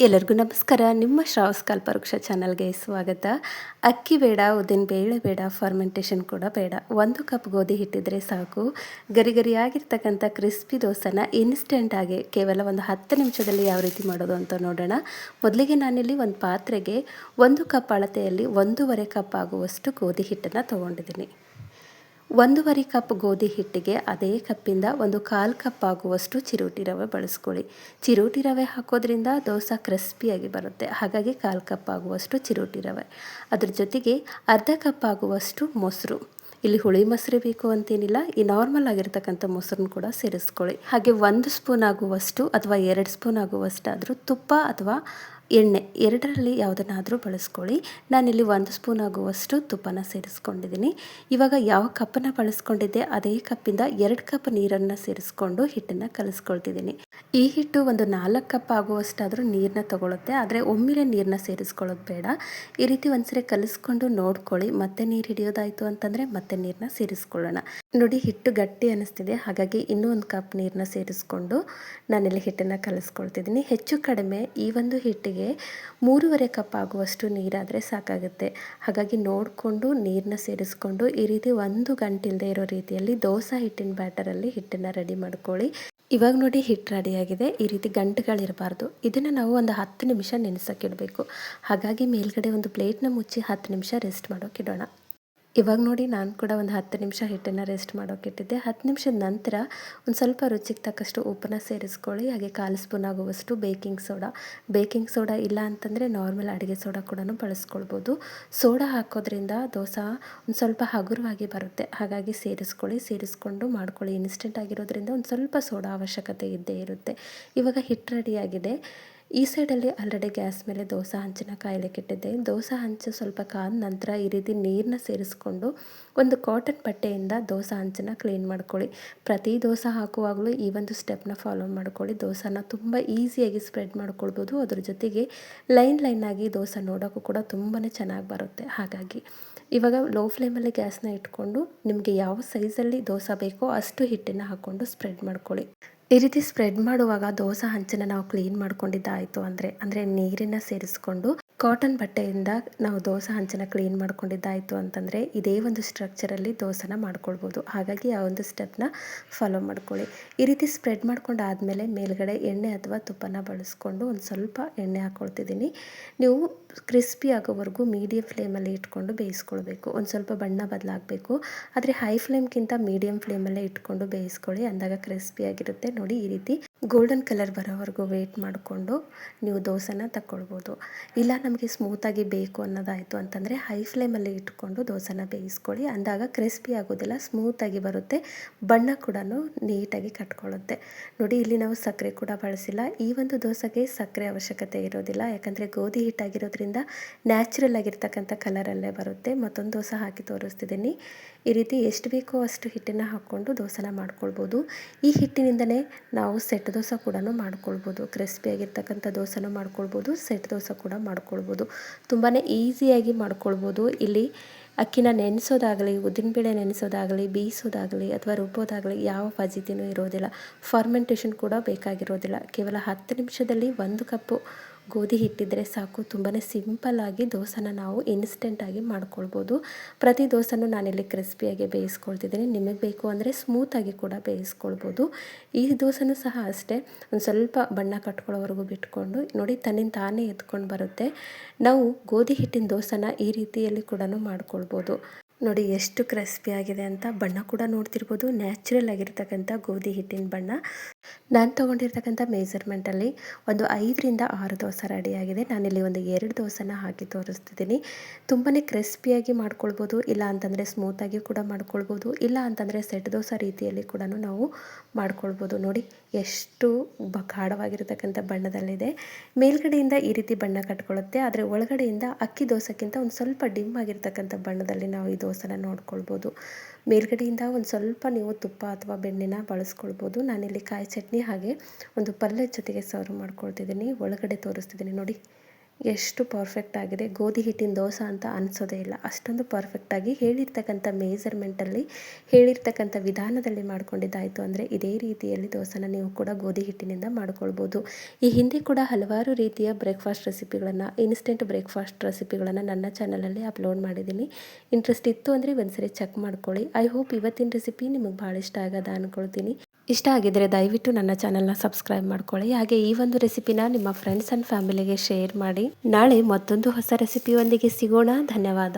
ಎಲ್ಲರಿಗೂ ನಮಸ್ಕಾರ. ನಿಮ್ಮ ಶ್ರಾವಸ್ ಕಲ್ಪವೃಕ್ಷ ಚಾನಲ್ಗೆ ಸ್ವಾಗತ. ಅಕ್ಕಿ ಬೇಡ, ಉದ್ದಿನ ಬೇಳೆ ಬೇಡ, ಫರ್ಮೆಂಟೇಷನ್ ಕೂಡ ಬೇಡ. 1 ಕಪ್ ಗೋಧಿ ಹಿಟ್ಟಿದ್ರೆ ಸಾಕು. ಗರಿ ಗರಿಯಾಗಿರ್ತಕ್ಕಂಥ ಕ್ರಿಸ್ಪಿ ದೋಸೆನ ಇನ್ಸ್ಟೆಂಟಾಗಿ ಕೇವಲ ಒಂದು 10 ನಿಮಿಷದಲ್ಲಿ ಯಾವ ರೀತಿ ಮಾಡೋದು ಅಂತ ನೋಡೋಣ. ಮೊದಲಿಗೆ ನಾನಿಲ್ಲಿ ಒಂದು ಪಾತ್ರೆಗೆ 1 ಕಪ್ ಅಳತೆಯಲ್ಲಿ 1.5 ಕಪ್ ಆಗುವಷ್ಟು ಗೋಧಿ ಹಿಟ್ಟನ್ನು ತೊಗೊಂಡಿದ್ದೀನಿ. 1.5 ಕಪ್ ಗೋಧಿ ಹಿಟ್ಟಿಗೆ ಅದೇ ಕಪ್ಪಿಂದ 1/4 ಕಪ್ ಆಗುವಷ್ಟು ಚಿರೋಟಿ ರವೆ ಬಳಸ್ಕೊಳ್ಳಿ. ಚಿರೋಟಿ ರವೆ ಹಾಕೋದ್ರಿಂದ ದೋಸೆ ಕ್ರಿಸ್ಪಿಯಾಗಿ ಬರುತ್ತೆ. ಹಾಗಾಗಿ 1/4 ಕಪ್ ಆಗುವಷ್ಟು ಚಿರೋಟಿ ರವೆ. ಅದ್ರ ಜೊತೆಗೆ ಅರ್ಧ ಕಪ್ ಆಗುವಷ್ಟು ಮೊಸರು. ಇಲ್ಲಿ ಹುಳಿ ಮೊಸರು ಬೇಕು ಅಂತೇನಿಲ್ಲ, ಈ ನಾರ್ಮಲ್ ಆಗಿರ್ತಕ್ಕಂಥ ಮೊಸರನ್ನು ಕೂಡ ಸೇರಿಸ್ಕೊಳ್ಳಿ. ಹಾಗೆ 1 ಸ್ಪೂನ್ ಆಗುವಷ್ಟು ಅಥವಾ 2 ಸ್ಪೂನ್ ಆಗುವಷ್ಟಾದರೂ ತುಪ್ಪ ಅಥವಾ ಎಣ್ಣೆ ಎರಡರಲ್ಲಿ ಯಾವುದನ್ನಾದರೂ ಬಳಸ್ಕೊಳ್ಳಿ. ನಾನಿಲ್ಲಿ 1 ಸ್ಪೂನ್ ಆಗುವಷ್ಟು ತುಪ್ಪನ ಸೇರಿಸ್ಕೊಂಡಿದ್ದೀನಿ. ಇವಾಗ ಯಾವ ಕಪ್ಪನ್ನು ಬಳಸ್ಕೊಂಡಿದ್ದೆ ಅದೇ ಕಪ್ಪಿಂದ 2 ಕಪ್ ನೀರನ್ನು ಸೇರಿಸ್ಕೊಂಡು ಹಿಟ್ಟನ್ನು ಕಲಿಸ್ಕೊಳ್ತಿದ್ದೀನಿ. ಈ ಹಿಟ್ಟು ಒಂದು 4 ಕಪ್ ಆಗುವಷ್ಟಾದರೂ ನೀರನ್ನ ತಗೊಳುತ್ತೆ, ಆದರೆ ಒಮ್ಮೆಲೆ ನೀರನ್ನ ಸೇರಿಸ್ಕೊಳ್ಳೋದು ಬೇಡ. ಈ ರೀತಿ ಒಂದ್ಸರಿ ಕಲಿಸ್ಕೊಂಡು ನೋಡ್ಕೊಳ್ಳಿ. ಮತ್ತೆ ನೀರು ಹಿಡಿಯೋದಾಯಿತು ಅಂತಂದರೆ ಮತ್ತೆ ನೀರನ್ನ ಸೇರಿಸ್ಕೊಳ್ಳೋಣ. ನೋಡಿ, ಹಿಟ್ಟು ಗಟ್ಟಿ ಅನ್ನಿಸ್ತಿದೆ, ಹಾಗಾಗಿ ಇನ್ನೂ 1 ಕಪ್ ನೀರನ್ನ ಸೇರಿಸ್ಕೊಂಡು ನಾನಿಲ್ಲಿ ಹಿಟ್ಟನ್ನು ಕಲಿಸ್ಕೊಳ್ತಿದ್ದೀನಿ. ಹೆಚ್ಚು ಕಡಿಮೆ ಈ ಒಂದು ಹಿಟ್ಟಿಗೆ 3.5 ಕಪ್ ಆಗುವಷ್ಟು ನೀರಾದರೆ ಸಾಕಾಗುತ್ತೆ. ಹಾಗಾಗಿ ನೋಡಿಕೊಂಡು ನೀರನ್ನ ಸೇರಿಸ್ಕೊಂಡು ಈ ರೀತಿ 1 ಗಂಟೆ ಇಲ್ಲದೆ ಇರೋ ರೀತಿಯಲ್ಲಿ ದೋಸೆ ಹಿಟ್ಟಿನ ಬ್ಯಾಟರಲ್ಲಿ ಹಿಟ್ಟನ್ನು ರೆಡಿ ಮಾಡ್ಕೊಳ್ಳಿ. ಇವಾಗ ನೋಡಿ, ಹಿಟ್ಟು ರೆಡಿಯಾಗಿದೆ. ಈ ರೀತಿ ಗಂಟುಗಳಿರಬಾರ್ದು. ಇದನ್ನು ನಾವು ಒಂದು 10 ನಿಮಿಷ ನೆನೆಸೋಕ್ಕಿಡಬೇಕು. ಹಾಗಾಗಿ ಮೇಲ್ಗಡೆ ಒಂದು ಪ್ಲೇಟ್ನ ಮುಚ್ಚಿ 10 ನಿಮಿಷ ರೆಸ್ಟ್ ಮಾಡೋಕ್ಕಿಡೋಣ. ಇವಾಗ ನೋಡಿ, ನಾನು ಕೂಡ ಒಂದು 10 ನಿಮಿಷ ಹಿಟ್ಟನ್ನು ರೆಸ್ಟ್ ಮಾಡೋಕ್ಕಿಟ್ಟಿದ್ದೆ. 10 ನಿಮಿಷದ ನಂತರ ಒಂದು ಸ್ವಲ್ಪ ರುಚಿಗೆ ತಕ್ಕಷ್ಟು ಉಪ್ಪನ್ನ ಸೇರಿಸ್ಕೊಳ್ಳಿ. ಹಾಗೆ 1/4 ಸ್ಪೂನ್ ಆಗುವಷ್ಟು ಬೇಕಿಂಗ್ ಸೋಡಾ ಇಲ್ಲ ಅಂತಂದರೆ ನಾರ್ಮಲ್ ಅಡುಗೆ ಸೋಡಾ ಕೂಡ ಬಳಸ್ಕೊಳ್ಬೋದು. ಸೋಡಾ ಹಾಕೋದ್ರಿಂದ ದೋಸೆ ಒಂದು ಸ್ವಲ್ಪ ಹಗುರವಾಗಿ ಬರುತ್ತೆ. ಹಾಗಾಗಿ ಸೇರಿಸ್ಕೊಂಡು ಮಾಡ್ಕೊಳ್ಳಿ. ಇನ್ಸ್ಟೆಂಟ್ ಆಗಿರೋದ್ರಿಂದ ಒಂದು ಸ್ವಲ್ಪ ಸೋಡಾ ಅವಶ್ಯಕತೆ ಇದ್ದೇ ಇರುತ್ತೆ. ಇವಾಗ ಹಿಟ್ಟು ರೆಡಿಯಾಗಿದೆ. ಈ ಸೈಡಲ್ಲಿ ಆಲ್ರೆಡಿ ಗ್ಯಾಸ್ ಮೇಲೆ ದೋಸೆ ಹಂಚನ್ನು ಕಾಯಲಿಕ್ಕಿಟ್ಟಿದ್ದೆ. ದೋಸೆ ಹಂಚು ಸ್ವಲ್ಪ ಕಾದ ನಂತರ ಈ ರೀತಿ ನೀರನ್ನ ಸೇರಿಸ್ಕೊಂಡು ಒಂದು ಕಾಟನ್ ಬಟ್ಟೆಯಿಂದ ದೋಸೆ ಹಂಚನ್ನು ಕ್ಲೀನ್ ಮಾಡ್ಕೊಳ್ಳಿ. ಪ್ರತಿ ದೋಸೆ ಹಾಕುವಾಗಲೂ ಈ ಒಂದು ಸ್ಟೆಪ್ನ ಫಾಲೋ ಮಾಡ್ಕೊಳ್ಳಿ. ದೋಸೆನ ತುಂಬ ಈಸಿಯಾಗಿ ಸ್ಪ್ರೆಡ್ ಮಾಡ್ಕೊಳ್ಬೋದು. ಅದ್ರ ಜೊತೆಗೆ ಲೈನ್ ಆಗಿ ದೋಸೆ ನೋಡೋಕ್ಕೂ ಕೂಡ ತುಂಬಾ ಚೆನ್ನಾಗಿ ಬರುತ್ತೆ. ಹಾಗಾಗಿ ಇವಾಗ ಲೋ ಫ್ಲೇಮಲ್ಲಿ ಗ್ಯಾಸ್ನ ಇಟ್ಕೊಂಡು ನಿಮಗೆ ಯಾವ ಸೈಜಲ್ಲಿ ದೋಸೆ ಬೇಕೋ ಅಷ್ಟು ಹಿಟ್ಟನ್ನು ಹಾಕ್ಕೊಂಡು ಸ್ಪ್ರೆಡ್ ಮಾಡ್ಕೊಳ್ಳಿ. ಈ ರೀತಿ ಸ್ಪ್ರೆಡ್ ಮಾಡುವಾಗ ದೋಸೆ ಹಂಚನ್ನು ನಾವು ಕ್ಲೀನ್ ಮಾಡ್ಕೊಂಡಿದ್ದಾಯಿತು ಅಂದರೆ ನೀರನ್ನು ಸೇರಿಸ್ಕೊಂಡು ಕಾಟನ್ ಬಟ್ಟೆಯಿಂದ ನಾವು ದೋಸೆ ಹಂಚನ್ನು ಕ್ಲೀನ್ ಮಾಡ್ಕೊಂಡಿದ್ದಾಯಿತು ಅಂತಂದರೆ ಇದೇ ಒಂದು ಸ್ಟ್ರಕ್ಚರಲ್ಲಿ ದೋಸೆನ ಮಾಡ್ಕೊಳ್ಬೋದು. ಹಾಗಾಗಿ ಆ ಒಂದು ಸ್ಟೆಪ್ನ ಫಾಲೋ ಮಾಡ್ಕೊಳ್ಳಿ. ಈ ರೀತಿ ಸ್ಪ್ರೆಡ್ ಮಾಡ್ಕೊಂಡಾದಮೇಲೆ ಮೇಲ್ಗಡೆ ಎಣ್ಣೆ ಅಥವಾ ತುಪ್ಪನ ಬಳಸ್ಕೊಂಡು ಒಂದು ಸ್ವಲ್ಪ ಎಣ್ಣೆ ಹಾಕ್ಕೊಳ್ತಿದ್ದೀನಿ. ನೀವು ಕ್ರಿಸ್ಪಿ ಆಗೋವರೆಗೂ ಮೀಡಿಯಮ್ ಫ್ಲೇಮಲ್ಲಿ ಇಟ್ಕೊಂಡು ಬೇಯಿಸ್ಕೊಳ್ಬೇಕು. ಒಂದು ಸ್ವಲ್ಪ ಬಣ್ಣ ಬದಲಾಗಬೇಕು, ಆದರೆ ಹೈ ಫ್ಲೇಮ್ಗಿಂತ ಮೀಡಿಯಮ್ ಫ್ಲೇಮಲ್ಲೇ ಇಟ್ಕೊಂಡು ಬೇಯಿಸ್ಕೊಳ್ಳಿ. ಅಂದಾಗ ಕ್ರಿಸ್ಪಿಯಾಗಿರುತ್ತೆ. ನೋಡಿ, ಈ ರೀತಿ ಗೋಲ್ಡನ್ ಕಲರ್ ಬರೋವರೆಗೂ ವೆಯ್ಟ್ ಮಾಡಿಕೊಂಡು ನೀವು ದೋಸೆನ ತಗೊಳ್ಬೋದು. ಇಲ್ಲ ನಮಗೆ ಸ್ಮೂತಾಗಿ ಬೇಕು ಅನ್ನೋದಾಯಿತು ಅಂತಂದರೆ ಹೈ ಫ್ಲೇಮಲ್ಲಿ ಇಟ್ಕೊಂಡು ದೋಸೆನ ಬೇಯಿಸ್ಕೊಳ್ಳಿ. ಅಂದಾಗ ಕ್ರಿಸ್ಪಿ ಆಗೋದಿಲ್ಲ, ಸ್ಮೂತಾಗಿ ಬರುತ್ತೆ, ಬಣ್ಣ ಕೂಡ ನೀಟಾಗಿ ಕಟ್ಕೊಳ್ಳುತ್ತೆ. ನೋಡಿ, ಇಲ್ಲಿ ನಾವು ಸಕ್ಕರೆ ಕೂಡ ಬಳಸಿಲ್ಲ. ಈ ಒಂದು ದೋಸೆಗೆ ಸಕ್ಕರೆ ಅವಶ್ಯಕತೆ ಇರೋದಿಲ್ಲ, ಯಾಕಂದರೆ ಗೋಧಿ ಹಿಟ್ಟಾಗಿರೋದ್ರಿಂದ ನ್ಯಾಚುರಲ್ ಆಗಿರ್ತಕ್ಕಂಥ ಕಲರಲ್ಲೇ ಬರುತ್ತೆ. ಮತ್ತೊಂದು ದೋಸೆ ಹಾಕಿ ತೋರಿಸ್ತಿದ್ದೀನಿ. ಈ ರೀತಿ ಎಷ್ಟು ಬೇಕೋ ಅಷ್ಟು ಹಿಟ್ಟನ್ನು ಹಾಕ್ಕೊಂಡು ದೋಸೆನ ಮಾಡ್ಕೊಳ್ಬೋದು. ಈ ಹಿಟ್ಟಿನಿಂದನೇ ನಾವು ಸೆಟ್ ದೋಸೆ ಕೂಡ ಮಾಡ್ಕೊಳ್ಬೋದು. ಕ್ರಿಸ್ಪಿಯಾಗಿರ್ತಕ್ಕಂಥ ದೋಸೆನೂ ಮಾಡ್ಕೊಳ್ಬೋದು, ಸೆಟ್ ದೋಸೆ ಕೂಡ ಮಾಡ್ಕೊಳ್ಬೋದು. ತುಂಬಾ ಈಸಿಯಾಗಿ ಮಾಡ್ಕೊಳ್ಬೋದು. ಇಲ್ಲಿ ಅಕ್ಕಿನ ನೆನೆಸೋದಾಗಲಿ, ಉದ್ದಿನಬೇಳೆ ನೆನೆಸೋದಾಗಲಿ, ಬೇಯಿಸೋದಾಗಲಿ ಅಥವಾ ರುಬ್ಬೋದಾಗಲಿ ಯಾವ ಫಜಿತಿನೂ ಇರೋದಿಲ್ಲ. ಫರ್ಮೆಂಟೇಷನ್ ಕೂಡ ಬೇಕಾಗಿರೋದಿಲ್ಲ. ಕೇವಲ 10 ನಿಮಿಷದಲ್ಲಿ 1 ಕಪ್ಪು ಗೋಧಿ ಹಿಟ್ಟಿದ್ರೆ ಸಾಕು. ತುಂಬಾ ಸಿಂಪಲ್ಲಾಗಿ ದೋಸೆನ ನಾವು ಇನ್ಸ್ಟೆಂಟಾಗಿ ಮಾಡ್ಕೊಳ್ಬೋದು. ಪ್ರತಿ ದೋಸೆನೂ ನಾನಿಲ್ಲಿ ಕ್ರಿಸ್ಪಿಯಾಗಿ ಬೇಯಿಸ್ಕೊಳ್ತಿದ್ದೀನಿ. ನಿಮಗೆ ಬೇಕು ಅಂದರೆ ಸ್ಮೂತಾಗಿ ಕೂಡ ಬೇಯಿಸ್ಕೊಳ್ಬೋದು. ಈ ದೋಸೆನೂ ಸಹ ಅಷ್ಟೇ, ಒಂದು ಸ್ವಲ್ಪ ಬಣ್ಣ ಕಟ್ಕೊಳ್ಳೋವರೆಗೂ ಬಿಟ್ಕೊಂಡು ನೋಡಿ, ತನ್ನಿಂದ ತಾನೇ ಎತ್ಕೊಂಡು ಬರುತ್ತೆ. ನಾವು ಗೋಧಿ ಹಿಟ್ಟಿನ ದೋಸೆನ ಈ ರೀತಿಯಲ್ಲಿ ಕೂಡ ಮಾಡ್ಕೊಳ್ಬೋದು. ನೋಡಿ ಎಷ್ಟು ಕ್ರಿಸ್ಪಿ ಆಗಿದೆ ಅಂತ. ಬಣ್ಣ ಕೂಡ ನೋಡ್ತಿರ್ಬೋದು, ನ್ಯಾಚುರಲ್ ಆಗಿರ್ತಕ್ಕಂಥ ಗೋಧಿ ಹಿಟ್ಟಿನ ಬಣ್ಣ. ನಾನು ತೊಗೊಂಡಿರ್ತಕ್ಕಂಥ ಮೆಜರ್ಮೆಂಟಲ್ಲಿ ಒಂದು 5ರಿಂದ 6 ದೋಸೆ ರೆಡಿಯಾಗಿದೆ. ನಾನಿಲ್ಲಿ ಒಂದು 2 ದೋಸೆನ ಹಾಕಿ ತೋರಿಸ್ತಿದ್ದೀನಿ. ತುಂಬಾ ಕ್ರಿಸ್ಪಿಯಾಗಿ ಮಾಡ್ಕೊಳ್ಬೋದು, ಇಲ್ಲ ಅಂತಂದರೆ ಸ್ಮೂತಾಗಿ ಕೂಡ ಮಾಡ್ಕೊಳ್ಬೋದು, ಇಲ್ಲ ಅಂತಂದರೆ ಸೆಟ್ ದೋಸೆ ರೀತಿಯಲ್ಲಿ ಕೂಡ ನಾವು ಮಾಡ್ಕೊಳ್ಬೋದು. ನೋಡಿ ಎಷ್ಟು ಗಾಢವಾಗಿರ್ತಕ್ಕಂಥ ಬಣ್ಣದಲ್ಲಿದೆ. ಮೇಲ್ಗಡೆಯಿಂದ ಈ ರೀತಿ ಬಣ್ಣ ಕಟ್ಕೊಳ್ಳುತ್ತೆ, ಆದರೆ ಒಳಗಡೆಯಿಂದ ಅಕ್ಕಿ ದೋಸೆಗಿಂತ ಒಂದು ಸ್ವಲ್ಪ ಡಿಮ್ ಆಗಿರ್ತಕ್ಕಂಥ ಬಣ್ಣದಲ್ಲಿ ನಾವು ಈ ದೋಸೆನ ನೋಡ್ಕೊಳ್ಬೋದು. ಮೇಲ್ಗಡೆಯಿಂದ ಒಂದು ಸ್ವಲ್ಪ ನೀವು ತುಪ್ಪ ಅಥವಾ ಬೆಣ್ಣೆನ ಬಳಸ್ಕೊಳ್ಬೋದು. ನಾನಿಲ್ಲಿ ಕಾಯಿ ಚಟ್ನಿ ಹಾಗೆ ಒಂದು ಪಲ್ಯದ ಜೊತೆಗೆ ಸರ್ವ್ ಮಾಡ್ಕೊಳ್ತಿದ್ದೀನಿ. ಒಳಗಡೆ ತೋರಿಸ್ತಿದ್ದೀನಿ ನೋಡಿ, ಎಷ್ಟು ಪರ್ಫೆಕ್ಟ್ ಆಗಿದೆ. ಗೋಧಿ ಹಿಟ್ಟಿನ ದೋಸೆ ಅಂತ ಅನಿಸೋದೇ ಇಲ್ಲ, ಅಷ್ಟೊಂದು ಪರ್ಫೆಕ್ಟಾಗಿ ಹೇಳಿರ್ತಕ್ಕಂಥ ಮೇಜರ್ಮೆಂಟಲ್ಲಿ ಹೇಳಿರ್ತಕ್ಕಂಥ ವಿಧಾನದಲ್ಲಿ ಮಾಡ್ಕೊಂಡಿದ್ದಾಯಿತು ಅಂದರೆ ಇದೇ ರೀತಿಯಲ್ಲಿ ದೋಸೆನ ನೀವು ಕೂಡ ಗೋಧಿ ಹಿಟ್ಟಿನಿಂದ ಮಾಡ್ಕೊಳ್ಬೋದು. ಈ ಹಿಂದೆ ಕೂಡ ಹಲವಾರು ರೀತಿಯ ಬ್ರೇಕ್ಫಾಸ್ಟ್ ರೆಸಿಪಿಗಳನ್ನು, ಇನ್ಸ್ಟೆಂಟ್ ಬ್ರೇಕ್ಫಾಸ್ಟ್ ರೆಸಿಪಿಗಳನ್ನು ನನ್ನ ಚಾನಲಲ್ಲಿ ಅಪ್ಲೋಡ್ ಮಾಡಿದ್ದೀನಿ. ಇಂಟ್ರೆಸ್ಟ್ ಇತ್ತು ಅಂದರೆ ಒಂದ್ಸರಿ ಚೆಕ್ ಮಾಡ್ಕೊಳ್ಳಿ. ಐ ಹೋಪ್ ಇವತ್ತಿನ ರೆಸಿಪಿ ನಿಮಗೆ ಭಾಳ ಇಷ್ಟ ಆಗದ ಅಂದ್ಕೊಳ್ತೀನಿ. ಇಷ್ಟ ಆಗಿದ್ದರೆ ದಯವಿಟ್ಟು ನನ್ನ ಚಾನಲ್ನ ಸಬ್ಸ್ಕ್ರೈಬ್ ಮಾಡ್ಕೊಳ್ಳಿ. ಹಾಗೆ ಈ ಒಂದು ರೆಸಿಪಿನ ನಿಮ್ಮ ಫ್ರೆಂಡ್ಸ್ ಆ್ಯಂಡ್ ಫ್ಯಾಮಿಲಿಗೆ ಶೇರ್ ಮಾಡಿ. ನಾಳೆ ಮತ್ತೊಂದು ಹೊಸ ರೆಸಿಪಿಯೊಂದಿಗೆ ಸಿಗೋಣ. ಧನ್ಯವಾದ.